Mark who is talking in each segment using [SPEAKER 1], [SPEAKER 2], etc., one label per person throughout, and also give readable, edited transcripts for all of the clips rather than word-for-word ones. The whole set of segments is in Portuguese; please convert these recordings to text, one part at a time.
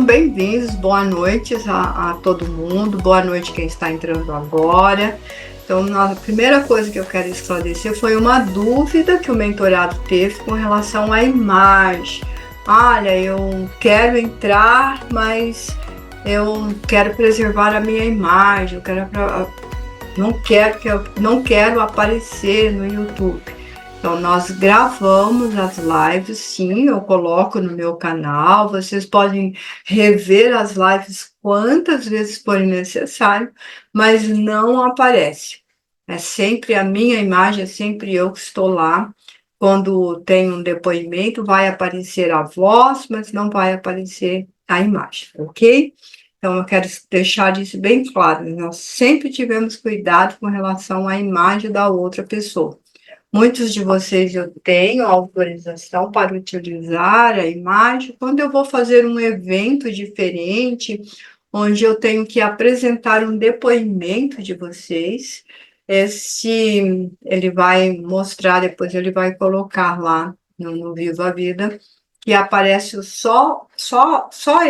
[SPEAKER 1] Sejam bem-vindos, boa noite a todo mundo, boa noite quem está entrando agora. Então, a primeira coisa que eu quero esclarecer foi uma dúvida que o mentorado teve com relação à imagem. Olha, eu quero entrar, mas eu quero preservar a minha imagem, não quero aparecer no YouTube. Então, nós gravamos as lives, sim, eu coloco no meu canal, vocês podem rever as lives quantas vezes forem necessário, mas não aparece. É sempre a minha imagem, é sempre eu que estou lá. Quando tem um depoimento, vai aparecer a voz, mas não vai aparecer a imagem, ok? Então, eu quero deixar isso bem claro, nós sempre tivemos cuidado com relação à imagem da outra pessoa. Muitos de vocês eu tenho autorização para utilizar a imagem quando eu vou fazer um evento diferente, onde eu tenho que apresentar um depoimento de vocês. Esse ele vai mostrar, depois ele vai colocar lá no Viva a Vida, que aparece só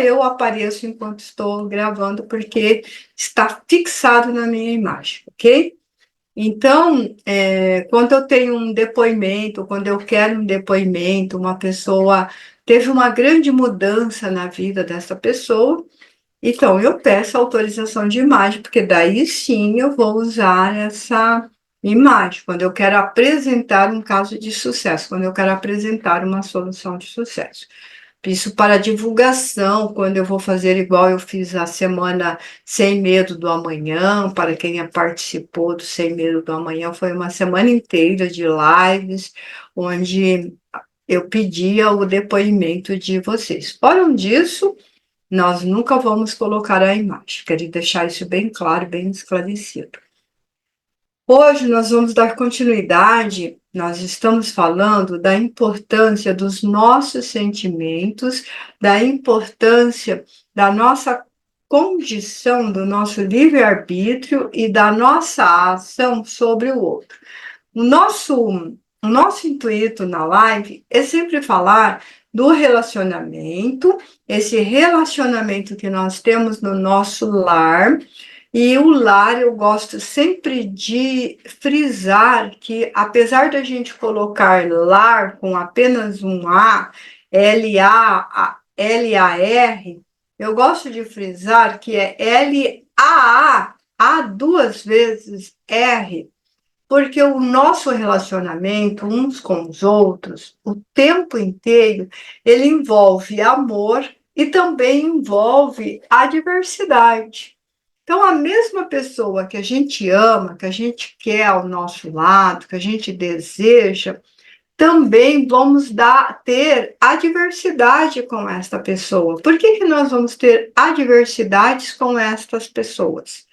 [SPEAKER 1] eu apareço enquanto estou gravando, porque está fixado na minha imagem, ok? Então, quando eu tenho um depoimento, quando eu quero um depoimento, uma pessoa teve uma grande mudança na vida dessa pessoa, então eu peço autorização de imagem, porque daí sim eu vou usar essa imagem, quando eu quero apresentar um caso de sucesso, quando eu quero apresentar uma solução de sucesso. Isso para divulgação, quando eu vou fazer igual eu fiz a semana Sem Medo do Amanhã, para quem participou do Sem Medo do Amanhã, foi uma semana inteira de lives, onde eu pedia o depoimento de vocês. Fora disso, nós nunca vamos colocar a imagem, queria deixar isso bem claro, bem esclarecido. Hoje nós vamos dar continuidade, nós estamos falando da importância dos nossos sentimentos, da importância da nossa condição, do nosso livre-arbítrio e da nossa ação sobre o outro. O nosso intuito na live é sempre falar do relacionamento, esse relacionamento que nós temos no nosso lar. E o lar, eu gosto sempre de frisar que, apesar da gente colocar lar com apenas um A, L-A-R, eu gosto de frisar que é L-A-A, A duas vezes R, porque o nosso relacionamento uns com os outros, o tempo inteiro, ele envolve amor e também envolve adversidade. Então, a mesma pessoa que a gente ama, que a gente quer ao nosso lado, que a gente deseja, também vamos ter adversidade com esta pessoa. Por que nós vamos ter adversidades com estas pessoas?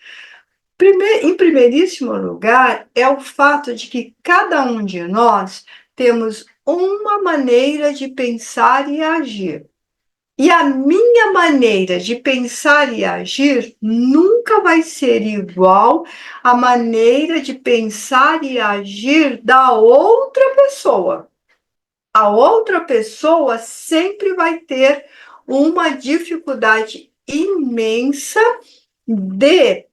[SPEAKER 1] Em primeiríssimo lugar, é o fato de que cada um de nós temos uma maneira de pensar e agir. E a minha maneira de pensar e agir nunca vai ser igual à maneira de pensar e agir da outra pessoa. A outra pessoa sempre vai ter uma dificuldade imensa de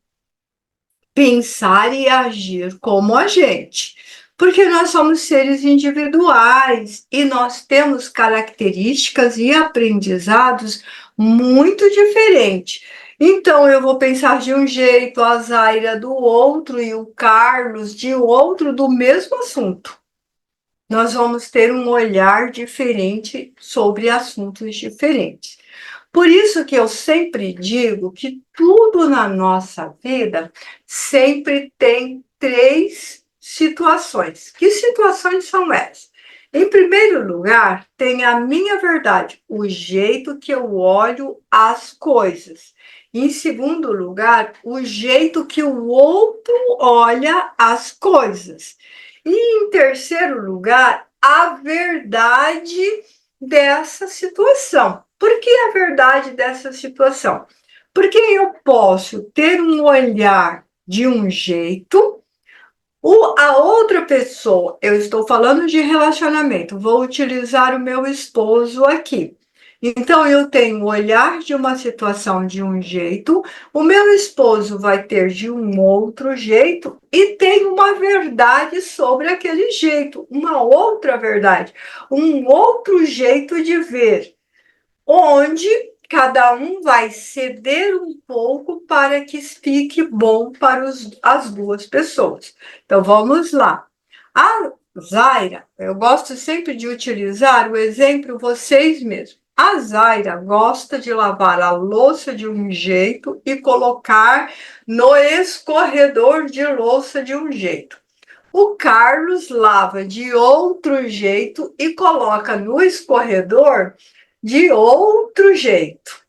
[SPEAKER 1] pensar e agir como a gente, porque nós somos seres individuais e nós temos características e aprendizados muito diferentes. Então, eu vou pensar de um jeito, a Zaira do outro e o Carlos de outro do mesmo assunto. Nós vamos ter um olhar diferente sobre assuntos diferentes. Por isso que eu sempre digo que tudo na nossa vida sempre tem três situações. Que situações são essas? Em primeiro lugar, tem a minha verdade, o jeito que eu olho as coisas. Em segundo lugar, o jeito que o outro olha as coisas. E em terceiro lugar, a verdade dessa situação. Por que a verdade dessa situação? Porque eu posso ter um olhar de um jeito, a outra pessoa, eu estou falando de relacionamento, vou utilizar o meu esposo aqui. Então, eu tenho o olhar de uma situação de um jeito, o meu esposo vai ter de um outro jeito e tem uma verdade sobre aquele jeito, uma outra verdade, um outro jeito de ver, onde cada um vai ceder um pouco para que fique bom para as duas pessoas. Então, vamos lá. A Zaira, eu gosto sempre de utilizar o exemplo vocês mesmos. A Zaira gosta de lavar a louça de um jeito e colocar no escorredor de louça de um jeito. O Carlos lava de outro jeito e coloca no escorredor de outro jeito.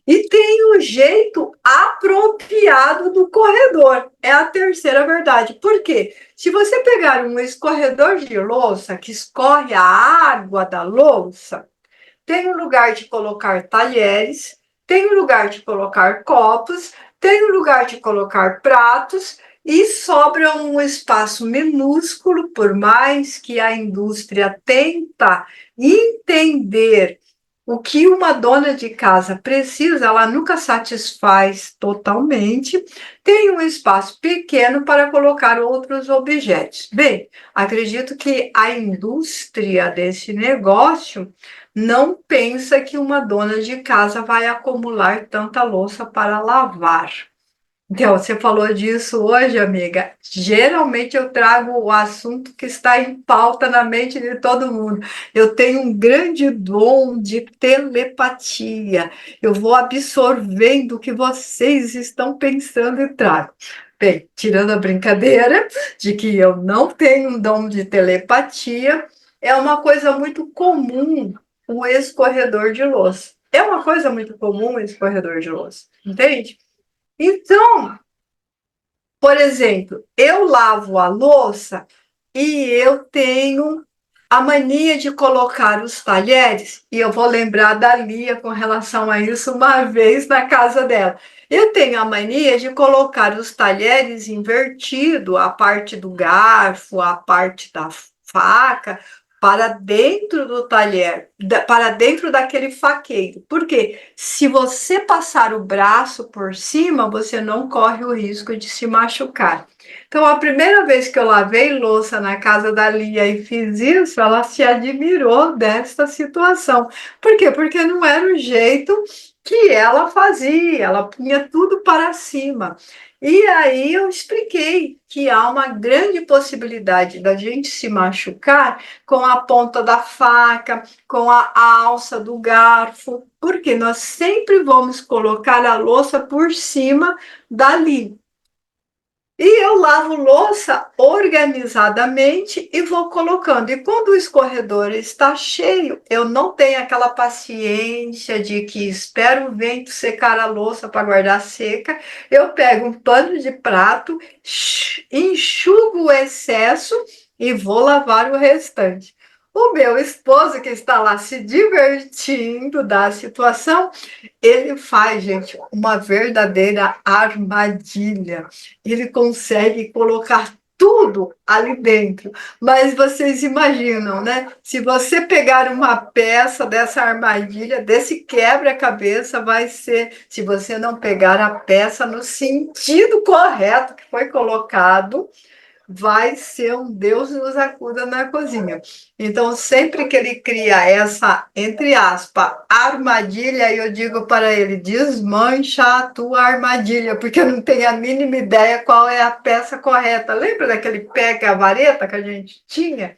[SPEAKER 1] E tem o jeito apropriado do corredor. É a terceira verdade. Por quê? Se você pegar um escorredor de louça que escorre a água da louça, tem um lugar de colocar talheres, tem um lugar de colocar copos, tem um lugar de colocar pratos e sobra um espaço minúsculo, por mais que a indústria tenta entender o que uma dona de casa precisa, ela nunca satisfaz totalmente. Tem um espaço pequeno para colocar outros objetos. Bem, acredito que a indústria desse negócio não pensa que uma dona de casa vai acumular tanta louça para lavar. Então, você falou disso hoje, amiga. Geralmente eu trago o assunto que está em pauta na mente de todo mundo. Eu tenho um grande dom de telepatia. Eu vou absorvendo o que vocês estão pensando e trago. Bem, tirando a brincadeira de que eu não tenho um dom de telepatia, é uma coisa muito comum o escorredor de louça. É uma coisa muito comum o escorredor de louça, entende? Então, por exemplo, eu lavo a louça e eu tenho a mania de colocar os talheres, e eu vou lembrar da Lia com relação a isso uma vez na casa dela. Eu tenho a mania de colocar os talheres invertido, a parte do garfo, a parte da faca, para dentro do talher, para dentro daquele faqueiro. Porque se você passar o braço por cima, você não corre o risco de se machucar. Então, a primeira vez que eu lavei louça na casa da Lia e fiz isso, ela se admirou desta situação. Por quê? Porque não era o jeito que ela fazia, ela punha tudo para cima. E aí eu expliquei que há uma grande possibilidade da gente se machucar com a ponta da faca, com a alça do garfo, porque nós sempre vamos colocar a louça por cima dali. E eu lavo louça organizadamente e vou colocando. E quando o escorredor está cheio, eu não tenho aquela paciência de que espero o vento secar a louça para guardar seca. Eu pego um pano de prato, enxugo o excesso e vou lavar o restante. O meu esposo, que está lá se divertindo da situação, ele faz, gente, uma verdadeira armadilha. Ele consegue colocar tudo ali dentro. Mas vocês imaginam, né? Se você pegar uma peça dessa armadilha, desse quebra-cabeça, vai ser, se você não pegar a peça no sentido correto que foi colocado, vai ser um Deus nos acuda na cozinha. Então, sempre que ele cria essa, entre aspas, armadilha, eu digo para ele, desmancha a tua armadilha, porque eu não tenho a mínima ideia qual é a peça correta. Lembra daquele pega a vareta que a gente tinha?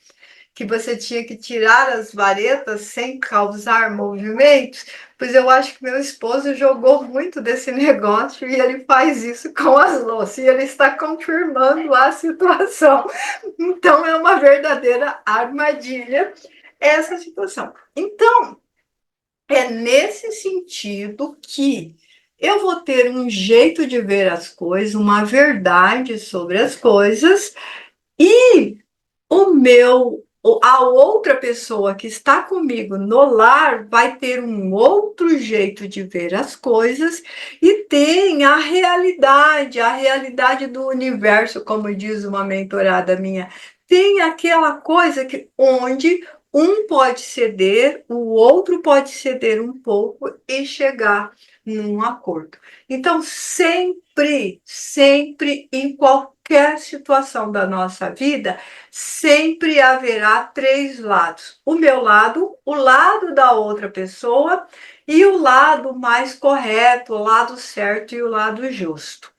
[SPEAKER 1] Que você tinha que tirar as varetas sem causar movimentos, pois eu acho que meu esposo jogou muito desse negócio e ele faz isso com as louças, e ele está confirmando a situação. Então, é uma verdadeira armadilha essa situação. Então, é nesse sentido que eu vou ter um jeito de ver as coisas, uma verdade sobre as coisas, e a outra pessoa que está comigo no lar vai ter um outro jeito de ver as coisas e tem a realidade do universo, como diz uma mentorada minha, tem aquela coisa que onde um pode ceder, o outro pode ceder um pouco e chegar num acordo. Então, sempre, sempre, em qualquer situação da nossa vida, sempre haverá três lados: o meu lado, o lado da outra pessoa e o lado mais correto, o lado certo e o lado justo.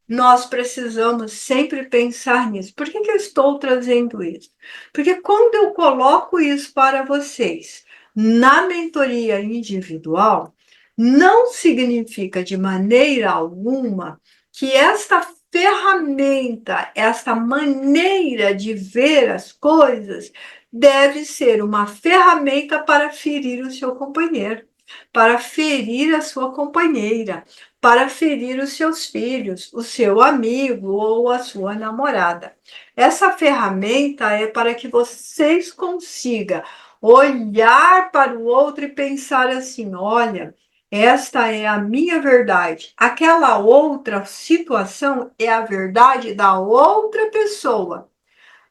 [SPEAKER 1] Nós precisamos sempre pensar nisso. Por que eu estou trazendo isso? Porque quando eu coloco isso para vocês na mentoria individual, não significa de maneira alguma que esta ferramenta, esta maneira de ver as coisas, deve ser uma ferramenta para ferir o seu companheiro, para ferir a sua companheira, para ferir os seus filhos, o seu amigo ou a sua namorada. Essa ferramenta é para que vocês consigam olhar para o outro e pensar assim: olha, esta é a minha verdade. Aquela outra situação é a verdade da outra pessoa.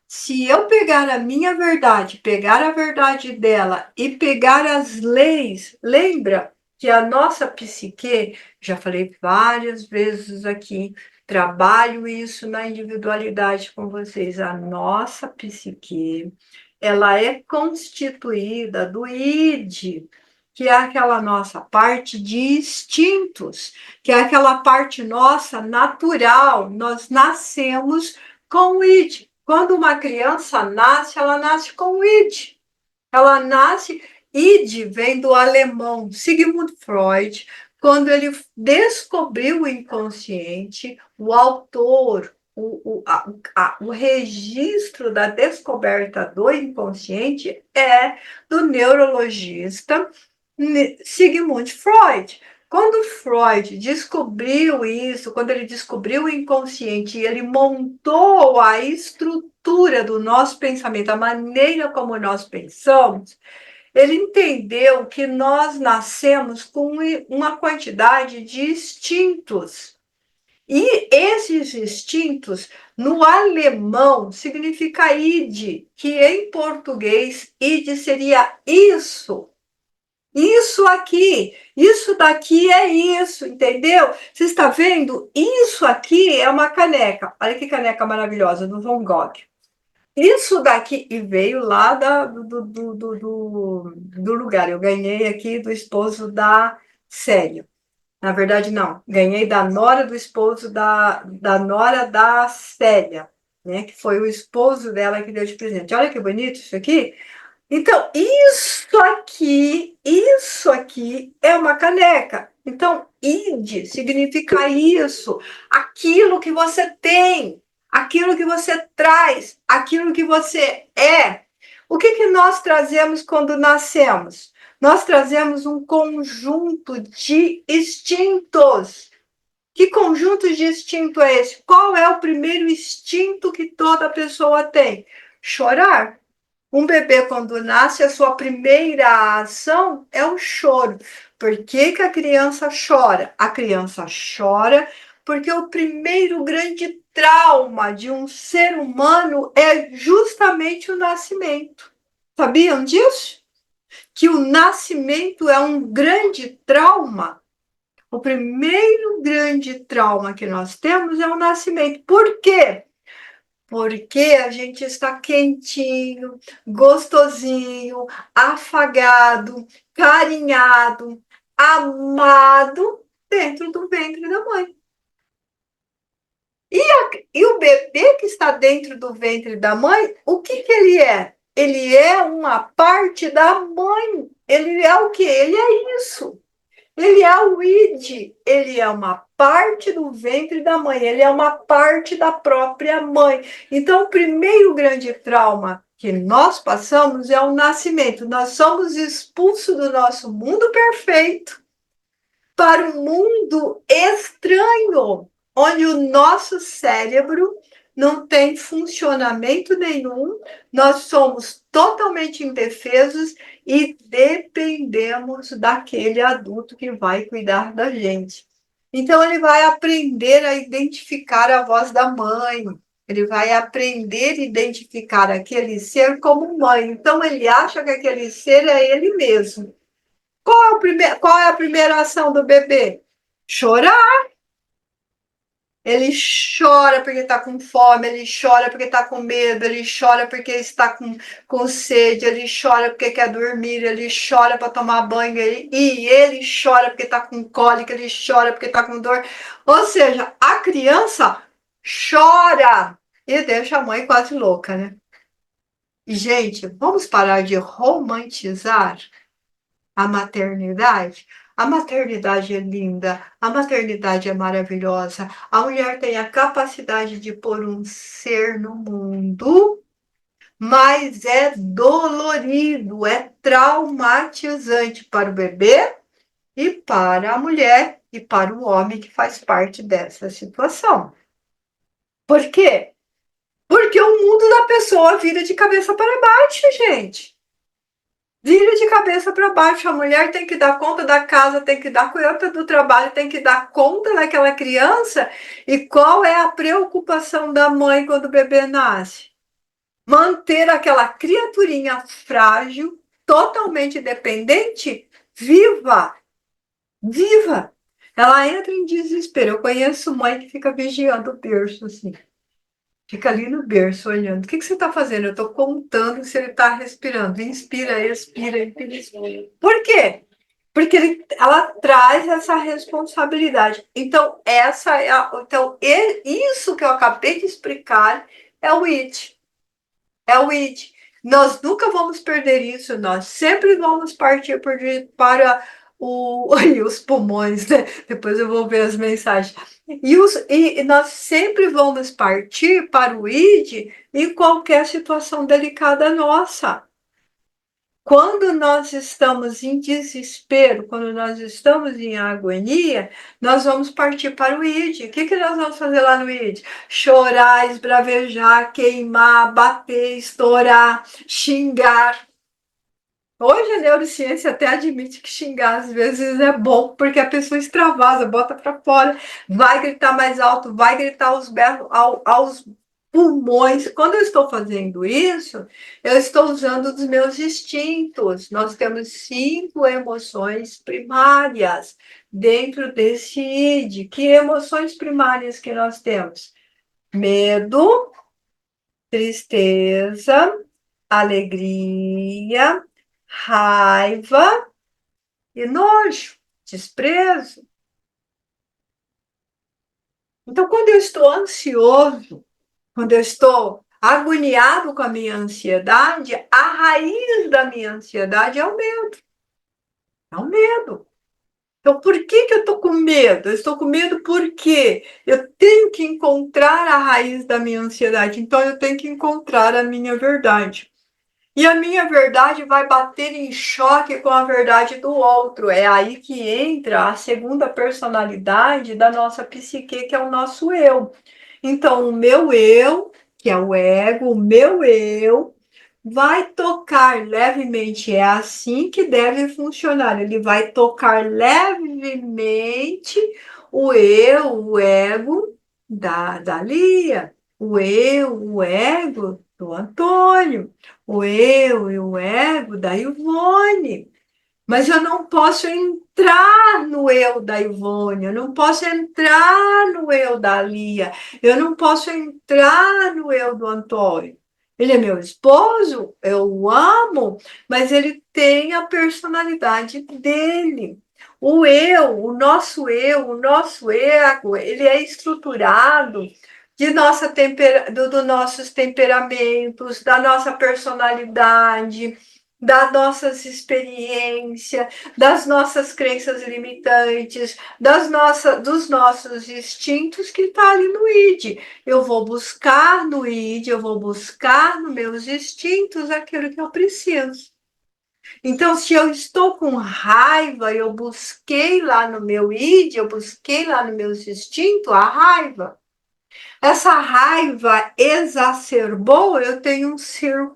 [SPEAKER 1] Se eu pegar a minha verdade, pegar a verdade dela e pegar as leis, lembra que a nossa psique, já falei várias vezes aqui, trabalho isso na individualidade com vocês, a nossa psique, ela é constituída do id, que é aquela nossa parte de instintos, que é aquela parte nossa natural. Nós nascemos com o id. Quando uma criança nasce, ela nasce com o id. Ela nasce, id vem do alemão Sigmund Freud, quando ele descobriu o inconsciente, o autor, o registro da descoberta do inconsciente é do neurologista Sigmund Freud. Quando Freud descobriu isso, quando ele descobriu o inconsciente e ele montou a estrutura do nosso pensamento, a maneira como nós pensamos, ele entendeu que nós nascemos com uma quantidade de instintos. E esses instintos, no alemão, significa id, que em português, id seria isso. Isso aqui, isso daqui é isso, entendeu? Você está vendo? Isso aqui é uma caneca. Olha que caneca maravilhosa, do Van Gogh. Isso daqui, e veio lá do lugar. Eu ganhei aqui do esposo da Célia. Na verdade, não. Ganhei da nora do esposo da nora da Célia, né? Que foi o esposo dela que deu de presente. Olha que bonito isso aqui. Então, isso aqui é uma caneca. Então, id significa isso, aquilo que você tem, aquilo que você traz, aquilo que você é. O que, que nós trazemos quando nascemos? Nós trazemos um conjunto de instintos. Que conjunto de instinto é esse? Qual é o primeiro instinto que toda pessoa tem? Chorar. Um bebê, quando nasce, a sua primeira ação é o choro. Por que, que a criança chora? A criança chora porque o primeiro grande trauma de um ser humano é justamente o nascimento. Sabiam disso? Que o nascimento é um grande trauma. O primeiro grande trauma que nós temos é o nascimento. Por quê? Porque a gente está quentinho, gostosinho, afagado, carinhado, amado dentro do ventre da mãe. E o bebê que está dentro do ventre da mãe, o que, que ele é? Ele é uma parte da mãe. Ele é o quê? Ele é isso. Ele é o id, ele é uma parte do ventre da mãe, ele é uma parte da própria mãe. Então, o primeiro grande trauma que nós passamos é o nascimento. Nós somos expulsos do nosso mundo perfeito para um mundo estranho, onde o nosso cérebro não tem funcionamento nenhum, nós somos totalmente indefesos e dependemos daquele adulto que vai cuidar da gente. Então, ele vai aprender a identificar a voz da mãe. Ele vai aprender a identificar aquele ser como mãe. Então, ele acha que aquele ser é ele mesmo. Qual é a primeira ação do bebê? Chorar. Ele chora porque está com fome, ele chora porque está com medo, ele chora porque está com sede, ele chora porque quer dormir, ele chora para tomar banho, e ele chora porque está com cólica, ele chora porque está com dor. Ou seja, a criança chora e deixa a mãe quase louca, né? E, gente, vamos parar de romantizar a maternidade. A maternidade é linda, a maternidade é maravilhosa. A mulher tem a capacidade de pôr um ser no mundo, mas é dolorido, é traumatizante para o bebê e para a mulher e para o homem que faz parte dessa situação. Por quê? Porque o mundo da pessoa vira de cabeça para baixo, gente. Vira de cabeça para baixo. A mulher tem que dar conta da casa, tem que dar conta do trabalho, tem que dar conta daquela criança. E qual é a preocupação da mãe quando o bebê nasce? Manter aquela criaturinha frágil, totalmente dependente, viva. Viva. Ela entra em desespero. Eu conheço mãe que fica vigiando o berço assim. Fica ali no berço olhando. O que você está fazendo? Eu estou contando se ele está respirando. Inspira, expira, inspira. Por quê? Porque ela traz essa responsabilidade. Então, isso que eu acabei de explicar é o IT. É o IT. Nós nunca vamos perder isso, nós sempre vamos partir para os pulmões, né? Depois eu vou ver as mensagens. E nós sempre vamos partir para o ID em qualquer situação delicada nossa. Quando nós estamos em desespero, quando nós estamos em agonia, nós vamos partir para o ID. O que nós vamos fazer lá no ID? Chorar, esbravejar, queimar, bater, estourar, xingar. Hoje a neurociência até admite que xingar às vezes é bom, porque a pessoa extravasa, bota para fora, vai gritar mais alto, vai gritar aos berros, aos pulmões. Quando eu estou fazendo isso, eu estou usando os meus instintos. Nós temos 5 emoções primárias dentro desse ID. Que emoções primárias que nós temos? Medo, tristeza, alegria, raiva e nojo, desprezo. Então, quando eu estou ansioso, quando eu estou agoniado com a minha ansiedade, a raiz da minha ansiedade é o medo. É o medo. Então, por que eu estou com medo? Eu estou com medo porque eu tenho que encontrar a raiz da minha ansiedade. Então, eu tenho que encontrar a minha verdade. E a minha verdade vai bater em choque com a verdade do outro. É aí que entra a segunda personalidade da nossa psique, que é o nosso eu. Então, o meu eu, que é o ego, o meu eu, vai tocar levemente. É assim que deve funcionar. Ele vai tocar levemente o eu, o ego da Lia, o eu, o ego do Antônio, o eu e o ego da Ivone. Mas eu não posso entrar no eu da Ivone, eu não posso entrar no eu da Lia, eu não posso entrar no eu do Antônio. Ele é meu esposo, eu o amo, mas ele tem a personalidade dele. O nosso ego, ele é estruturado dos nossos temperamentos, da nossa personalidade, das nossas experiências, das nossas crenças limitantes, dos nossos instintos que está ali no ID. Eu vou buscar no ID, eu vou buscar nos meus instintos aquilo que eu preciso. Então, se eu estou com raiva, eu busquei lá no meu ID, eu busquei lá no meu instinto a raiva. Essa raiva exacerbou, eu tenho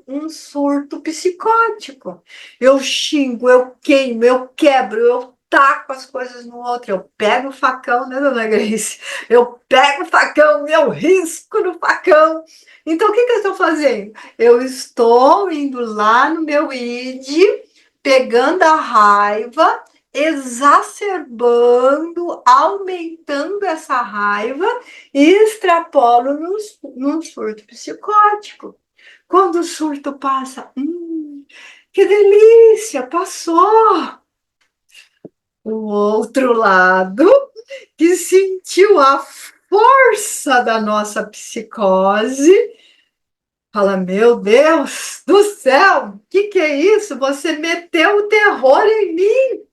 [SPEAKER 1] um surto psicótico. Eu xingo, eu queimo, eu quebro, eu taco as coisas no outro. Eu pego o facão, né, dona Grace? Eu pego o facão, eu risco no facão. Então, o que eu estou fazendo? Eu estou indo lá no meu id, pegando a raiva, exacerbando, aumentando essa raiva e extrapolo num surto psicótico. Quando o surto passa, que delícia, passou. O outro lado, que sentiu a força da nossa psicose, fala: meu Deus do céu, o que é isso? Você meteu o terror em mim.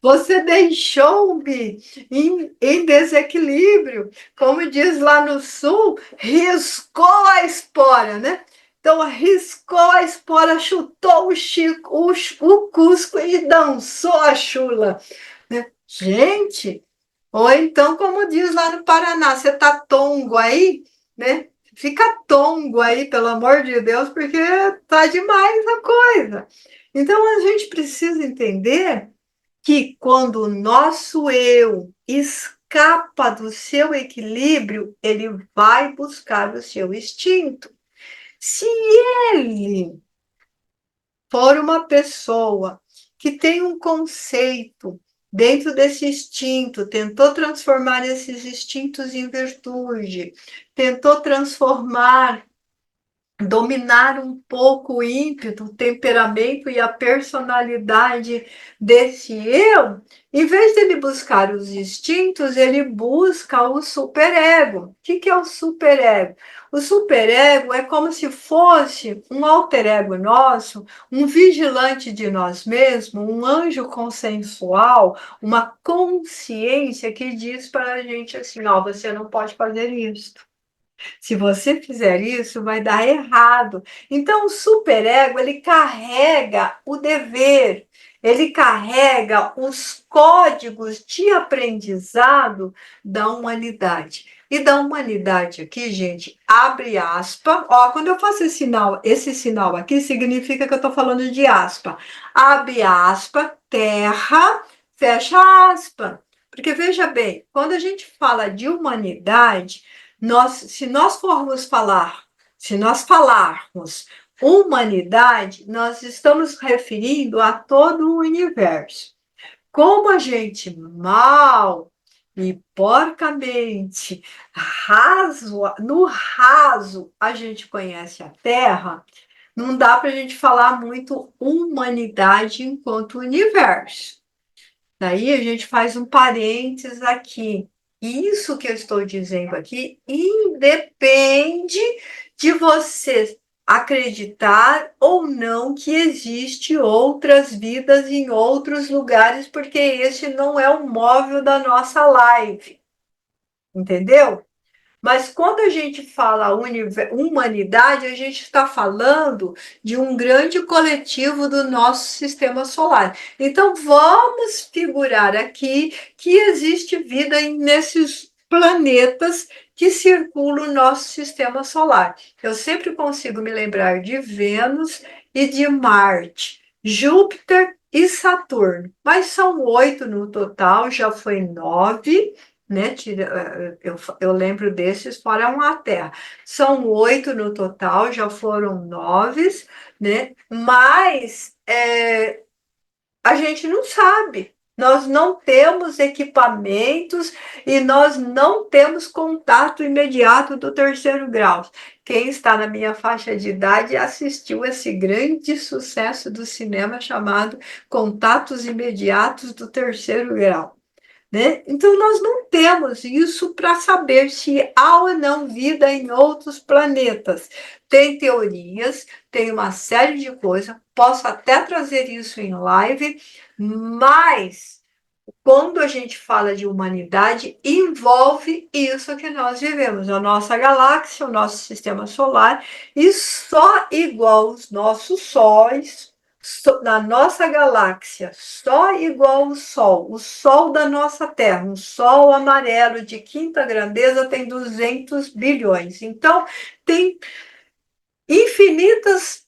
[SPEAKER 1] Você deixou-me em desequilíbrio. Como diz lá no sul, riscou a espora, né? Então, riscou a espora, chutou o Chico, o Cusco e dançou a chula. Né? Gente, ou então, como diz lá no Paraná, você tá tongo aí, né? Fica tongo aí, pelo amor de Deus, porque tá demais a coisa. Então, a gente precisa entender que quando o nosso eu escapa do seu equilíbrio, ele vai buscar o seu instinto. Se ele for uma pessoa que tem um conceito dentro desse instinto, tentou transformar esses instintos em virtude, tentou dominar um pouco o ímpeto, o temperamento e a personalidade desse eu, em vez de ele buscar os instintos, ele busca o superego. O que é o superego? O superego é como se fosse um alter ego nosso, um vigilante de nós mesmos, um anjo consensual, uma consciência que diz para a gente assim: ó, você não pode fazer isso. Se você fizer isso, vai dar errado. Então, o superego, ele carrega o dever, ele carrega os códigos de aprendizado da humanidade. E da humanidade aqui, gente, abre aspa. Ó, quando eu faço esse sinal aqui, significa que eu estou falando de aspa. Abre aspa, terra, fecha aspa. Porque veja bem, quando a gente fala de humanidade, se nós falarmos humanidade, nós estamos referindo a todo o universo. Como a gente mal e porcamente, no raso, a gente conhece a Terra, não dá para a gente falar muito humanidade enquanto universo. Daí a gente faz um parênteses aqui. Isso que eu estou dizendo aqui independe de você acreditar ou não que existe outras vidas em outros lugares, porque esse não é o móvel da nossa live. Entendeu? Mas quando a gente fala humanidade, a gente está falando de um grande coletivo do nosso sistema solar. Então, vamos figurar aqui que existe vida nesses planetas que circulam o nosso sistema solar. Eu sempre consigo me lembrar de Vênus e de Marte, Júpiter e Saturno, mas são 8 no total, já foi 9, né? Eu lembro desses, fora uma Terra. São 8 no total, já foram 9, né? Mas a gente não sabe. Nós não temos equipamentos e nós não temos contato imediato do terceiro grau. Quem está na minha faixa de idade assistiu esse grande sucesso do cinema chamado Contatos Imediatos do Terceiro Grau. Né? Então, nós não temos isso para saber se há ou não vida em outros planetas. Tem teorias, tem uma série de coisas, posso até trazer isso em live, mas quando a gente fala de humanidade, envolve isso que nós vivemos, a nossa galáxia, o nosso sistema solar, e só igual os nossos sóis, na nossa galáxia, só igual o Sol da nossa Terra, um Sol amarelo de quinta grandeza tem 200 bilhões. Então, tem infinitas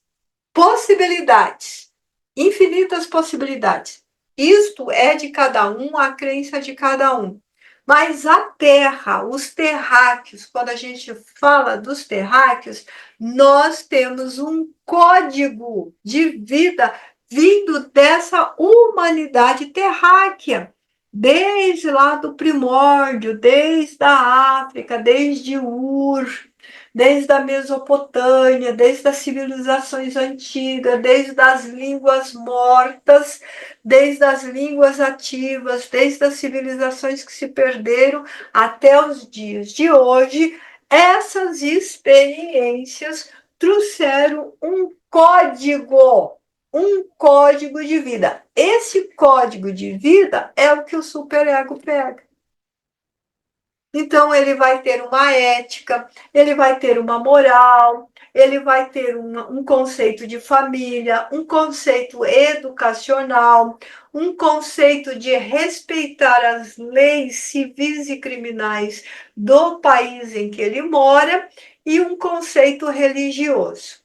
[SPEAKER 1] possibilidades, infinitas possibilidades. Isto é de cada um, a crença de cada um. Mas a terra, os terráqueos, quando a gente fala dos terráqueos, nós temos um código de vida vindo dessa humanidade terráquea, desde lá do primórdio, desde a África, desde Ur, desde a Mesopotâmia, desde as civilizações antigas, desde as línguas mortas, desde as línguas ativas, desde as civilizações que se perderam até os dias de hoje, essas experiências trouxeram um código de vida. Esse código de vida é o que o superego pega. Então, ele vai ter uma ética, ele vai ter uma moral, ele vai ter um conceito de família, um conceito educacional, um conceito de respeitar as leis civis e criminais do país em que ele mora e um conceito religioso.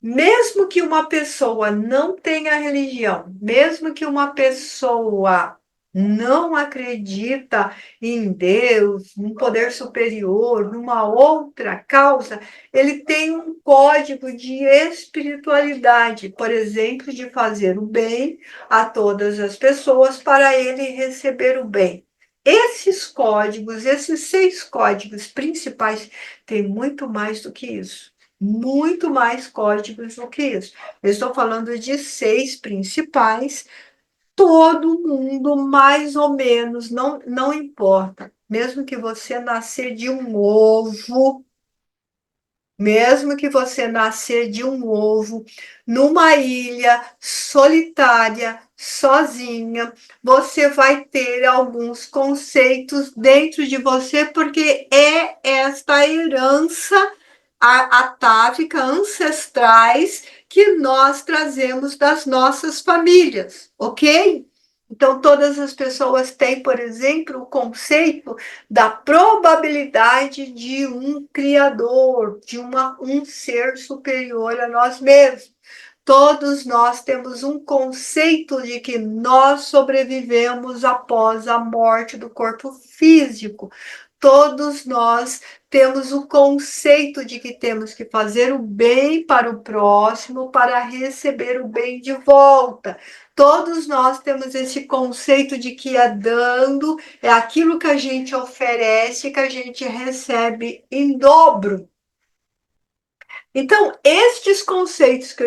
[SPEAKER 1] Mesmo que uma pessoa não tenha religião, mesmo que uma pessoa não acredita em Deus, num poder superior, numa outra causa, ele tem um código de espiritualidade, por exemplo, de fazer o bem a todas as pessoas para ele receber o bem. Esses códigos, esses 6 códigos principais, têm muito mais do que isso, muito mais códigos do que isso. Eu estou falando de 6 principais. Todo mundo, mais ou menos, não importa. Mesmo que você nascer de um ovo, mesmo que você nascer de um ovo numa ilha solitária, sozinha, você vai ter alguns conceitos dentro de você, porque é esta herança atávica, ancestrais, que nós trazemos das nossas famílias, ok? Então, todas as pessoas têm, por exemplo, o conceito da probabilidade de um criador, de um ser superior a nós mesmos. Todos nós temos um conceito de que nós sobrevivemos após a morte do corpo físico. Todos nós temos o conceito de que temos que fazer o bem para o próximo para receber o bem de volta. Todos nós temos esse conceito de que é dando, é aquilo que a gente oferece, que a gente recebe em dobro. Então, estes conceitos que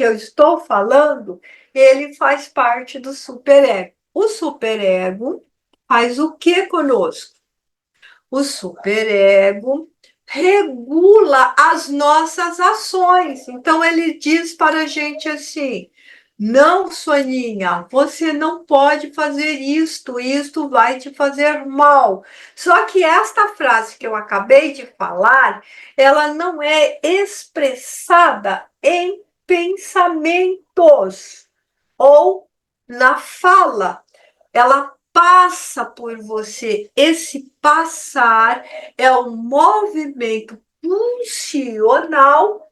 [SPEAKER 1] eu estou falando, ele faz parte do superego. O superego faz o que conosco? O superego regula as nossas ações. Então, ele diz para a gente assim: não, Soninha, você não pode fazer isto vai te fazer mal. Só que esta frase que eu acabei de falar, ela não é expressada em pensamentos ou na fala. Ela passa por você. Esse passar é o movimento funcional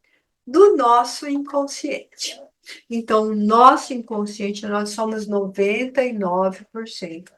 [SPEAKER 1] do nosso inconsciente. Então, o nosso inconsciente, nós somos 99%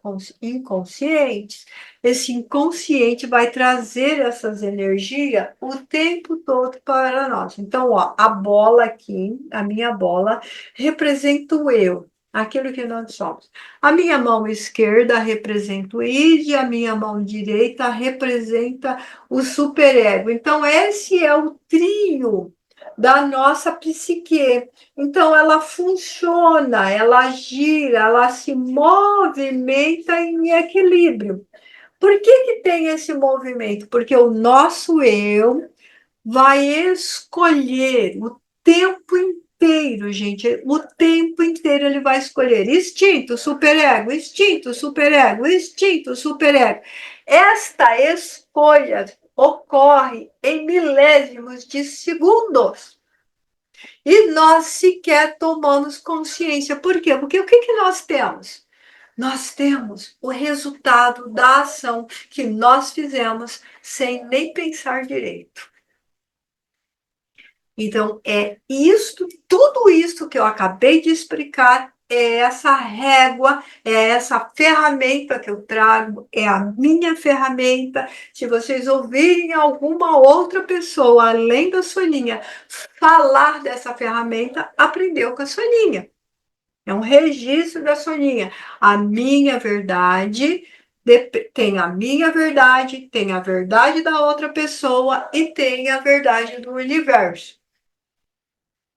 [SPEAKER 1] inconscientes. Esse inconsciente vai trazer essas energias o tempo todo para nós. Então, ó, a bola aqui, a minha bola, representa o eu, aquilo que nós somos. A minha mão esquerda representa o id, a minha mão direita representa o superego. Então, esse é o trio da nossa psique. Então, ela funciona, ela gira, ela se movimenta em equilíbrio. Por que tem esse movimento? Porque o nosso eu vai escolher o tempo inteiro, gente. O tempo inteiro ele vai escolher instinto, superego, instinto, superego, instinto, superego. Esta escolha ocorre em milésimos de segundos. E nós sequer tomamos consciência. Por quê? Porque o que nós temos? Nós temos o resultado da ação que nós fizemos sem nem pensar direito. Então, é isto, tudo isso que eu acabei de explicar é essa régua, é essa ferramenta que eu trago, é a minha ferramenta. Se vocês ouvirem alguma outra pessoa, além da Soninha, falar dessa ferramenta, aprendeu com a Soninha. É um registro da Soninha. A minha verdade tem a minha verdade, tem a verdade da outra pessoa e tem a verdade do universo.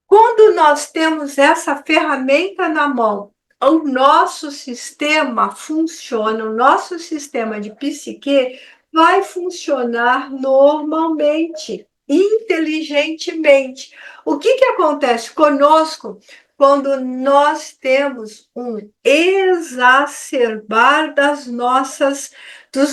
[SPEAKER 1] Quando nós temos essa ferramenta na mão, o nosso sistema funciona, o nosso sistema de psique vai funcionar normalmente, inteligentemente. O que acontece conosco quando nós temos um exacerbar dos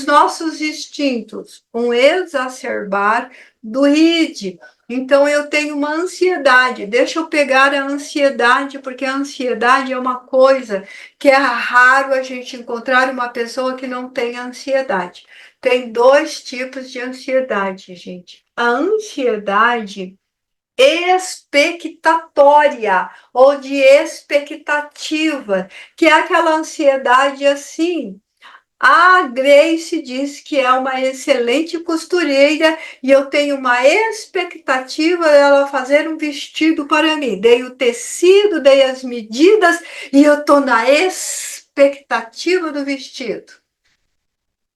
[SPEAKER 1] nossos instintos, um exacerbar do id? Então, eu tenho uma ansiedade. Deixa eu pegar a ansiedade, porque a ansiedade é uma coisa que é raro a gente encontrar uma pessoa que não tenha ansiedade. Tem dois tipos de ansiedade, gente. A ansiedade expectatória ou de expectativa, que é aquela ansiedade assim. A Grace diz que é uma excelente costureira e eu tenho uma expectativa dela fazer um vestido para mim. Dei o tecido, dei as medidas e eu estou na expectativa do vestido.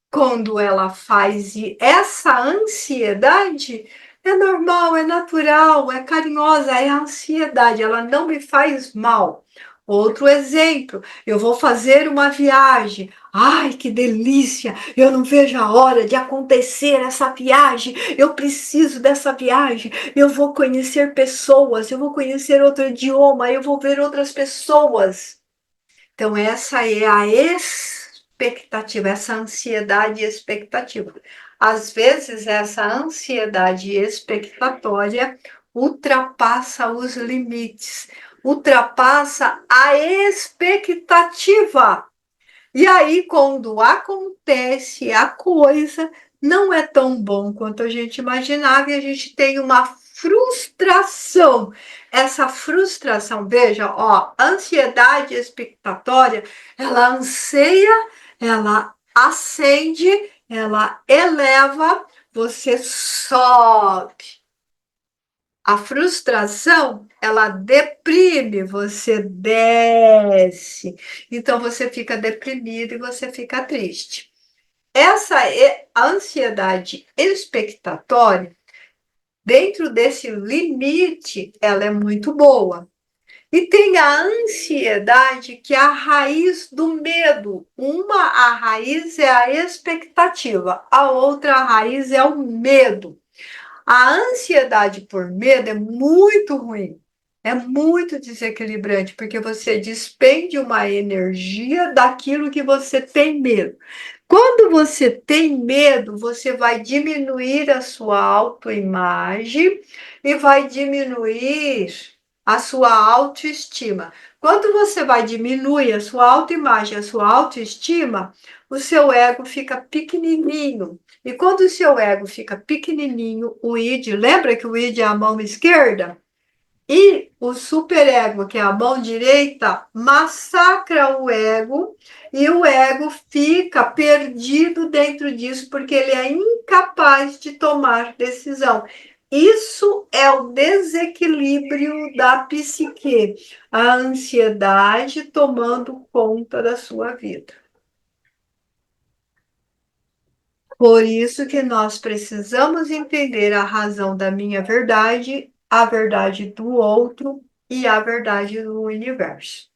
[SPEAKER 1] Quando ela faz essa ansiedade, é normal, é natural, é carinhosa, é a ansiedade, ela não me faz mal. Outro exemplo, eu vou fazer uma viagem. Ai, que delícia! Eu não vejo a hora de acontecer essa viagem. Eu preciso dessa viagem. Eu vou conhecer pessoas, eu vou conhecer outro idioma, eu vou ver outras pessoas. Então, essa é a expectativa, essa ansiedade expectativa. Às vezes, essa ansiedade expectatória ultrapassa os limites, ultrapassa a expectativa. E aí, quando acontece a coisa, não é tão bom quanto a gente imaginava e a gente tem uma frustração. Essa frustração, veja, ó, ansiedade expectatória, ela anseia, ela acende, ela eleva, você sobe. A frustração, ela deprime, você desce. Então você fica deprimido e você fica triste. Essa é a ansiedade expectatória, dentro desse limite, ela é muito boa. E tem a ansiedade, que é a raiz do medo. A raiz é a expectativa, a outra raiz é o medo. A ansiedade por medo é muito ruim, é muito desequilibrante, porque você despende uma energia daquilo que você tem medo. Quando você tem medo, você vai diminuir a sua autoimagem e vai diminuir a sua autoestima. Quando você vai diminuir a sua autoimagem, a sua autoestima, o seu ego fica pequenininho. E quando o seu ego fica pequenininho, o id, lembra que o id é a mão esquerda? E o superego, que é a mão direita, massacra o ego e o ego fica perdido dentro disso porque ele é incapaz de tomar decisão. Isso é o desequilíbrio da psique, a ansiedade tomando conta da sua vida. Por isso que nós precisamos entender a razão da minha verdade, a verdade do outro e a verdade do universo.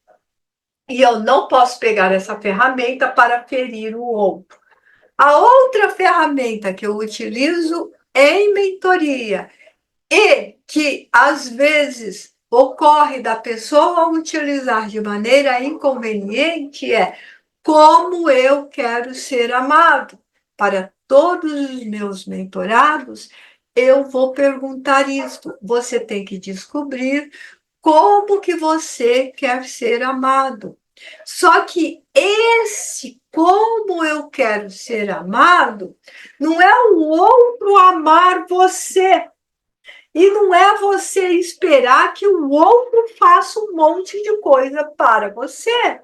[SPEAKER 1] E eu não posso pegar essa ferramenta para ferir o outro. A outra ferramenta que eu utilizo em mentoria e que às vezes ocorre da pessoa utilizar de maneira inconveniente é: como eu quero ser amado. Para todos os meus mentorados, eu vou perguntar isso. Você tem que descobrir como que você quer ser amado. Só que esse como eu quero ser amado não é o outro amar você. E não é você esperar que o outro faça um monte de coisa para você.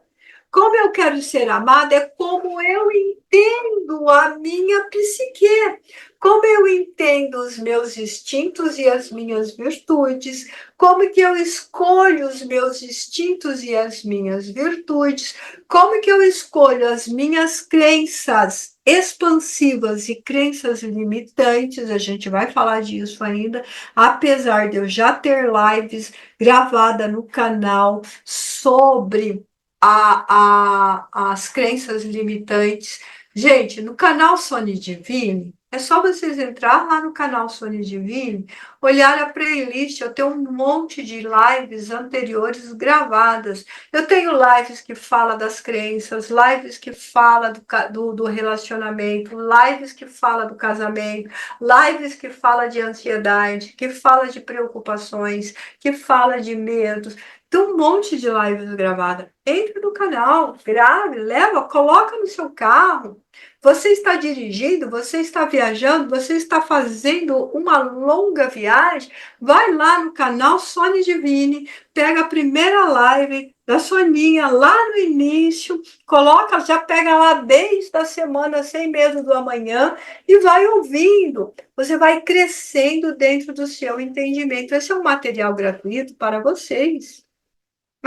[SPEAKER 1] Como eu quero ser amada é como eu entendo a minha psique, como eu entendo os meus instintos e as minhas virtudes, como que eu escolho os meus instintos e as minhas virtudes, como que eu escolho as minhas crenças expansivas e crenças limitantes, a gente vai falar disso ainda, apesar de eu já ter lives gravadas no canal sobre as crenças limitantes. Gente, no canal Sony Divine, é só vocês entrar lá no canal Sony Divine, olhar a playlist, eu tenho um monte de lives anteriores gravadas. Eu tenho lives que falam das crenças, lives que falam do relacionamento, lives que falam do casamento, lives que falam de ansiedade, que falam de preocupações, que falam de medos. Tem um monte de lives gravadas. Entre no canal, grave, leva, coloca no seu carro. Você está dirigindo, você está viajando, você está fazendo uma longa viagem. Vai lá no canal Sony Divine, pega a primeira live da Soninha lá no início, coloca, já pega lá desde a semana sem medo do amanhã e vai ouvindo. Você vai crescendo dentro do seu entendimento. Esse é um material gratuito para vocês.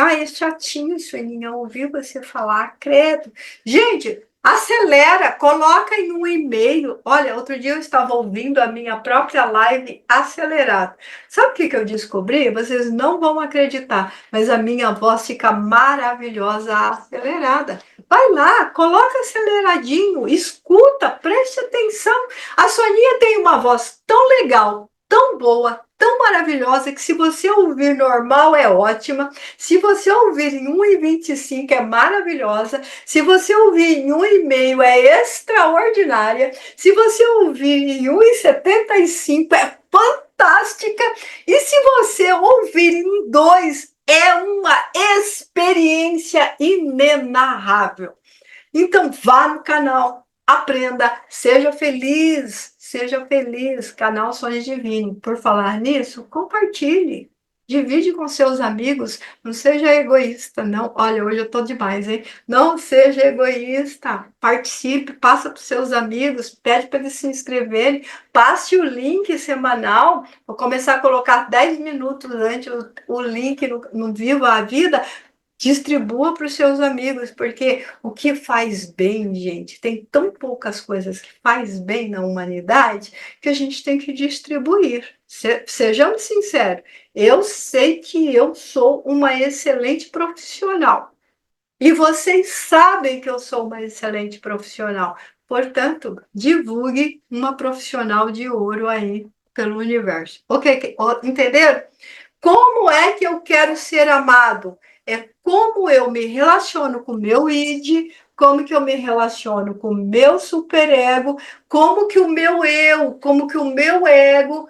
[SPEAKER 1] Ah, é chatinho, Sueninha, ouvir você falar, credo. Gente, acelera, coloca em um e-mail. Olha, outro dia eu estava ouvindo a minha própria live acelerada. Sabe o que eu descobri? Vocês não vão acreditar, mas a minha voz fica maravilhosa acelerada. Vai lá, coloca aceleradinho, escuta, preste atenção. A Soninha tem uma voz tão legal, tão boa, tão maravilhosa, que se você ouvir normal é ótima. Se você ouvir em 1,25 é maravilhosa. Se você ouvir em 1,5 é extraordinária. Se você ouvir em 1,75 é fantástica. E se você ouvir em 2 é uma experiência inenarrável. Então vá no canal, aprenda, seja feliz, seja feliz. Canal Sonhos Divino. Por falar nisso, compartilhe. Divide com seus amigos, não seja egoísta, não. Olha, hoje eu tô demais, hein? Não seja egoísta. Participe, passa para os seus amigos, pede para eles se inscreverem, passe o link semanal. Vou começar a colocar 10 minutos antes o link no Viva a Vida. Distribua para os seus amigos, porque o que faz bem, gente, tem tão poucas coisas que faz bem na humanidade que a gente tem que distribuir. Sejamos sinceros, eu sei que eu sou uma excelente profissional e vocês sabem que eu sou uma excelente profissional. Portanto, divulgue uma profissional de ouro aí pelo universo. Ok? Entenderam? Como é que eu quero ser amado? É como eu me relaciono com o meu id, como que eu me relaciono com o meu superego, como que o meu eu, como que o meu ego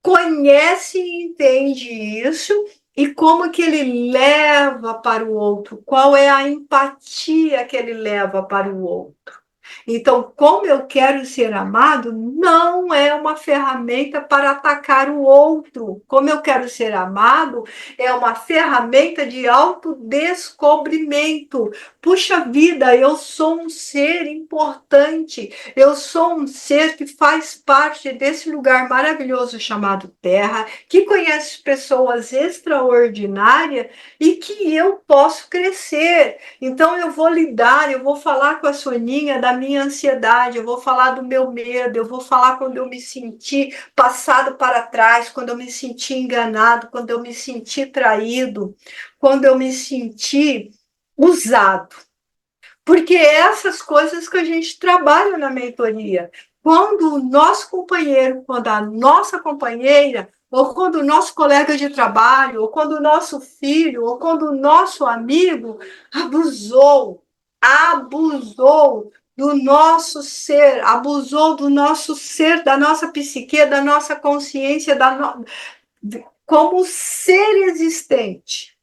[SPEAKER 1] conhece e entende isso e como que ele leva para o outro, qual é a empatia que ele leva para o outro. Então, como eu quero ser amado, não é uma ferramenta para atacar o outro. Como eu quero ser amado, é uma ferramenta de autodescobrimento. Puxa vida, eu sou um ser importante, eu sou um ser que faz parte desse lugar maravilhoso chamado Terra, que conhece pessoas extraordinárias e que eu posso crescer. Então eu vou lidar, eu vou falar com a Soninha da minha ansiedade, eu vou falar do meu medo, eu vou falar quando eu me senti passado para trás, quando eu me senti enganado, quando eu me senti traído, quando eu me senti usado. Porque é essas coisas que a gente trabalha na mentoria. Quando o nosso companheiro, quando a nossa companheira, ou quando o nosso colega de trabalho, ou quando o nosso filho, ou quando o nosso amigo abusou do nosso ser, abusou do nosso ser, da nossa psique, da nossa consciência, como ser existente.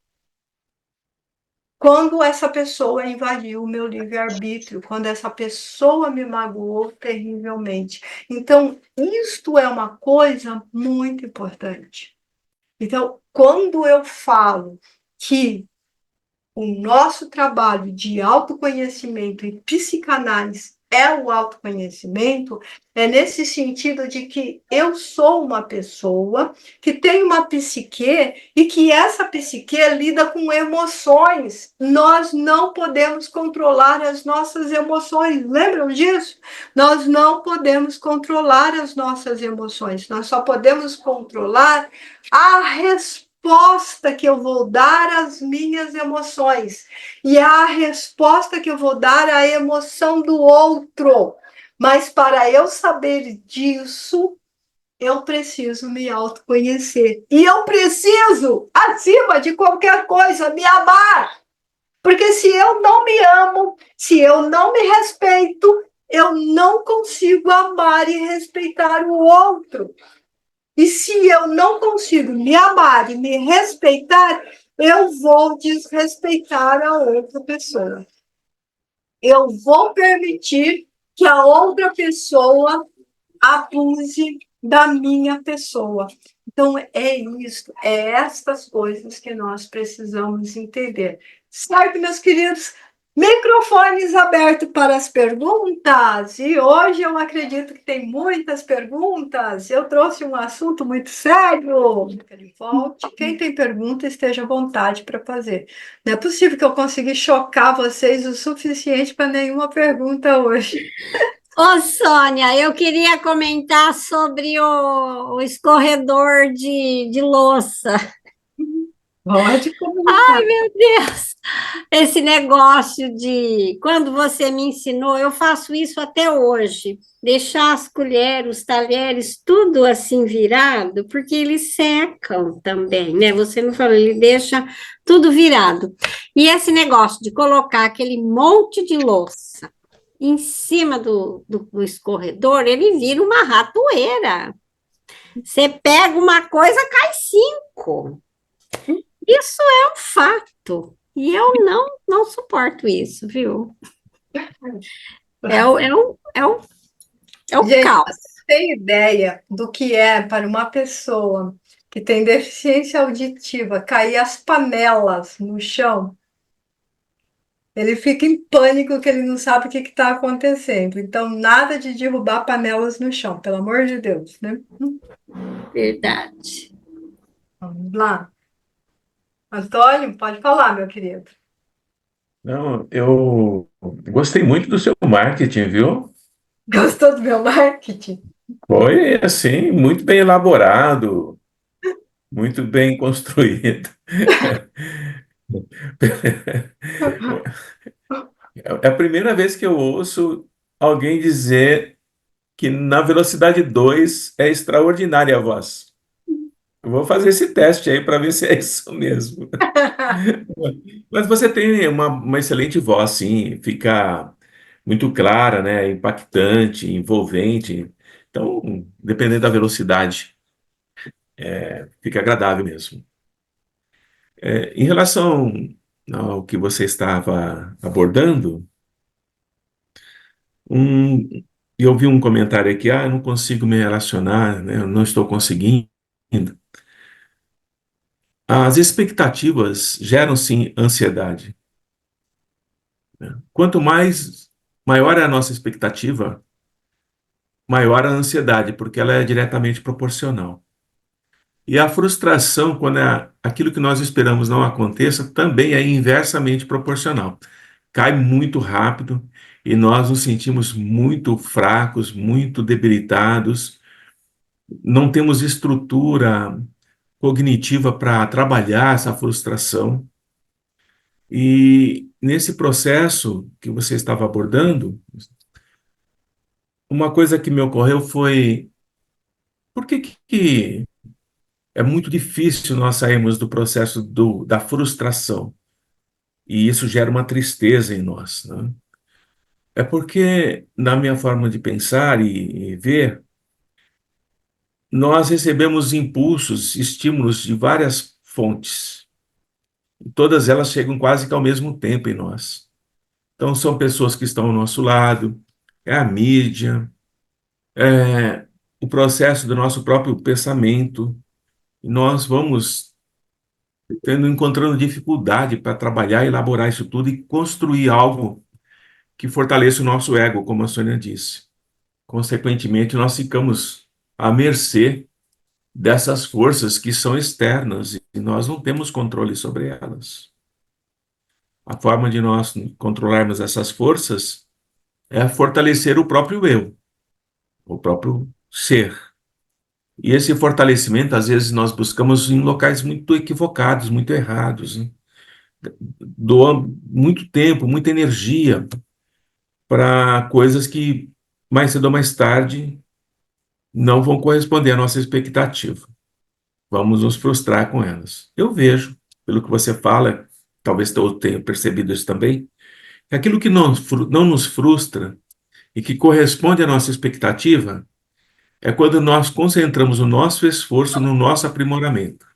[SPEAKER 1] quando essa pessoa invadiu o meu livre-arbítrio, quando essa pessoa me magoou terrivelmente. Então, isto é uma coisa muito importante. Então, quando eu falo que o nosso trabalho de autoconhecimento e psicanálise é o autoconhecimento, é nesse sentido de que eu sou uma pessoa que tem uma psique e que essa psique lida com emoções. Nós não podemos controlar as nossas emoções. Lembram disso? Nós não podemos controlar as nossas emoções. Nós só podemos controlar a resposta que eu vou dar às minhas emoções e a resposta que eu vou dar à emoção do outro. Mas para eu saber disso, eu preciso me autoconhecer. E eu preciso, acima de qualquer coisa, me amar. Porque se eu não me amo, se eu não me respeito, eu não consigo amar e respeitar o outro. E se eu não consigo me amar e me respeitar, eu vou desrespeitar a outra pessoa. Eu vou permitir que a outra pessoa abuse da minha pessoa. Então, é isso, é estas coisas que nós precisamos entender. Certo, meus queridos? Microfones abertos para as perguntas. E hoje eu acredito que tem muitas perguntas. Eu trouxe um assunto muito sério. Volte. Quem tem pergunta, esteja à vontade para fazer. Não é possível que eu consiga chocar vocês o suficiente para nenhuma pergunta hoje.
[SPEAKER 2] Ô, Sônia, eu queria comentar sobre o escorredor de louça.
[SPEAKER 1] Pode
[SPEAKER 2] Ai,
[SPEAKER 1] comentar.
[SPEAKER 2] meu Deus! Esse negócio de quando você me ensinou, eu faço isso até hoje. Deixar as colheres, os talheres, tudo assim virado, porque eles secam também, né? Você não falou, ele deixa tudo virado. E esse negócio de colocar aquele monte de louça em cima do escorredor, ele vira uma ratoeira. Você pega uma coisa, cai cinco. Isso é um fato. E eu não suporto isso, viu? É o, é o, é o, é o
[SPEAKER 1] Gente,
[SPEAKER 2] caos.
[SPEAKER 1] tem ideia do que é para uma pessoa que tem deficiência auditiva cair as panelas no chão? Ele fica em pânico que ele não sabe o que está acontecendo. Então, nada de derrubar panelas no chão, pelo amor de Deus, né?
[SPEAKER 2] Verdade.
[SPEAKER 1] Vamos lá. Antônio, pode falar, meu querido.
[SPEAKER 3] Não, eu gostei muito do seu marketing, viu?
[SPEAKER 1] Gostou do meu marketing?
[SPEAKER 3] Foi, assim, muito bem elaborado, muito bem construído. É a primeira vez que eu ouço alguém dizer que na velocidade 2 é extraordinária a voz. Eu vou fazer esse teste aí para ver se é isso mesmo. Mas você tem uma excelente voz, sim, fica muito clara, né? Impactante, envolvente. Então, dependendo da velocidade, fica agradável mesmo. Em relação ao que você estava abordando, um, eu vi um comentário aqui, eu não consigo me relacionar, né? Eu não estou conseguindo. As expectativas geram, sim, ansiedade. Quanto mais maior é a nossa expectativa, maior a ansiedade, porque ela é diretamente proporcional. E a frustração, quando aquilo que nós esperamos não aconteça, também é inversamente proporcional. Cai muito rápido e nós nos sentimos muito fracos, muito debilitados, não temos estrutura cognitiva para trabalhar essa frustração. E nesse processo que você estava abordando, uma coisa que me ocorreu foi: por que é muito difícil nós sairmos do processo da frustração? E isso gera uma tristeza em nós, né? É porque, na minha forma de pensar e ver, nós recebemos impulsos, estímulos de várias fontes. E todas elas chegam quase que ao mesmo tempo em nós. Então, são pessoas que estão ao nosso lado, é a mídia, é o processo do nosso próprio pensamento. E nós vamos encontrando dificuldade para trabalhar, elaborar isso tudo e construir algo que fortaleça o nosso ego, como a Sônia disse. Consequentemente, nós ficamos à mercê dessas forças que são externas e nós não temos controle sobre elas. A forma de nós controlarmos essas forças é fortalecer o próprio eu, o próprio ser. E esse fortalecimento, às vezes, nós buscamos em locais muito equivocados, muito errados, né? Doa muito tempo, muita energia para coisas que, mais cedo ou mais tarde, não vão corresponder à nossa expectativa. Vamos nos frustrar com elas. Eu vejo, pelo que você fala, talvez eu tenha percebido isso também, que aquilo que não nos frustra e que corresponde à nossa expectativa é quando nós concentramos o nosso esforço no nosso aprimoramento.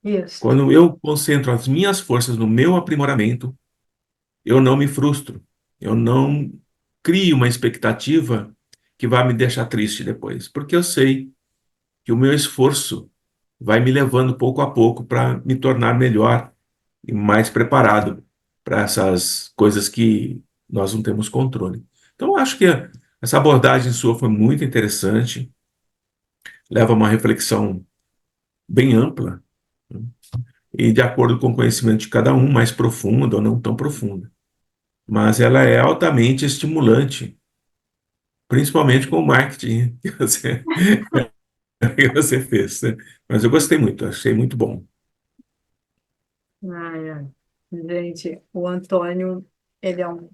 [SPEAKER 1] Isso.
[SPEAKER 3] Quando eu concentro as minhas forças no meu aprimoramento, eu não me frustro. Eu não crio uma expectativa que vai me deixar triste depois, porque eu sei que o meu esforço vai me levando pouco a pouco para me tornar melhor e mais preparado para essas coisas que nós não temos controle. Então, eu acho que essa abordagem sua foi muito interessante, leva a uma reflexão bem ampla, né? E de acordo com o conhecimento de cada um, mais profunda ou não tão profunda. Mas ela é altamente estimulante, principalmente com o marketing que você fez, né? Mas eu gostei muito, achei muito bom.
[SPEAKER 1] Ai, ai. Gente, o Antônio, ele é um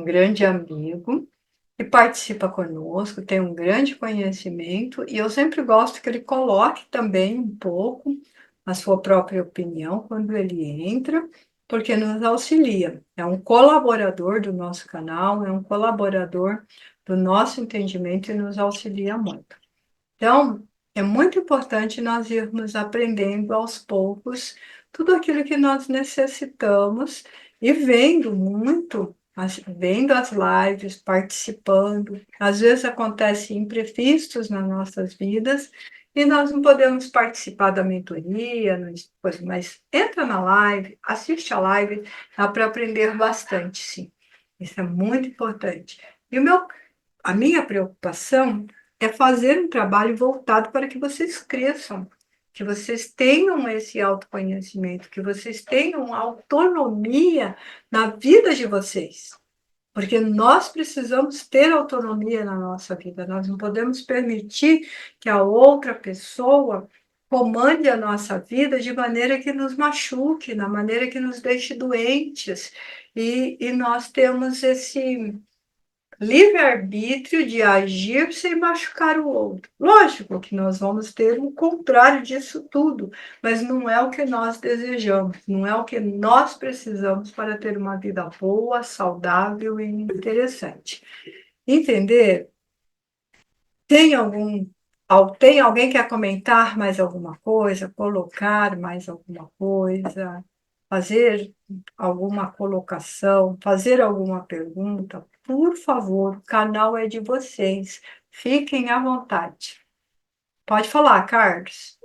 [SPEAKER 1] grande amigo que participa conosco, tem um grande conhecimento, e eu sempre gosto que ele coloque também um pouco a sua própria opinião quando ele entra, porque nos auxilia. É um colaborador do nosso canal, é um colaborador do nosso entendimento e nos auxilia muito. Então, é muito importante nós irmos aprendendo aos poucos tudo aquilo que nós necessitamos e vendo muito, vendo as lives, participando. Às vezes acontecem imprevistos nas nossas vidas e nós não podemos participar da mentoria, mas entra na live, assiste a live, dá para aprender bastante, sim. Isso é muito importante. E a minha preocupação é fazer um trabalho voltado para que vocês cresçam, que vocês tenham esse autoconhecimento, que vocês tenham autonomia na vida de vocês. Porque nós precisamos ter autonomia na nossa vida, nós não podemos permitir que a outra pessoa comande a nossa vida de maneira que nos machuque, na maneira que nos deixe doentes. E nós temos esse livre-arbítrio de agir sem machucar o outro. Lógico que nós vamos ter o contrário disso tudo, mas não é o que nós desejamos, não é o que nós precisamos para ter uma vida boa, saudável e interessante. Entender? Tem tem alguém que quer comentar mais alguma coisa, colocar mais alguma coisa, fazer alguma colocação, fazer alguma pergunta? Por favor, o canal é de vocês. Fiquem à vontade. Pode falar, Carlos.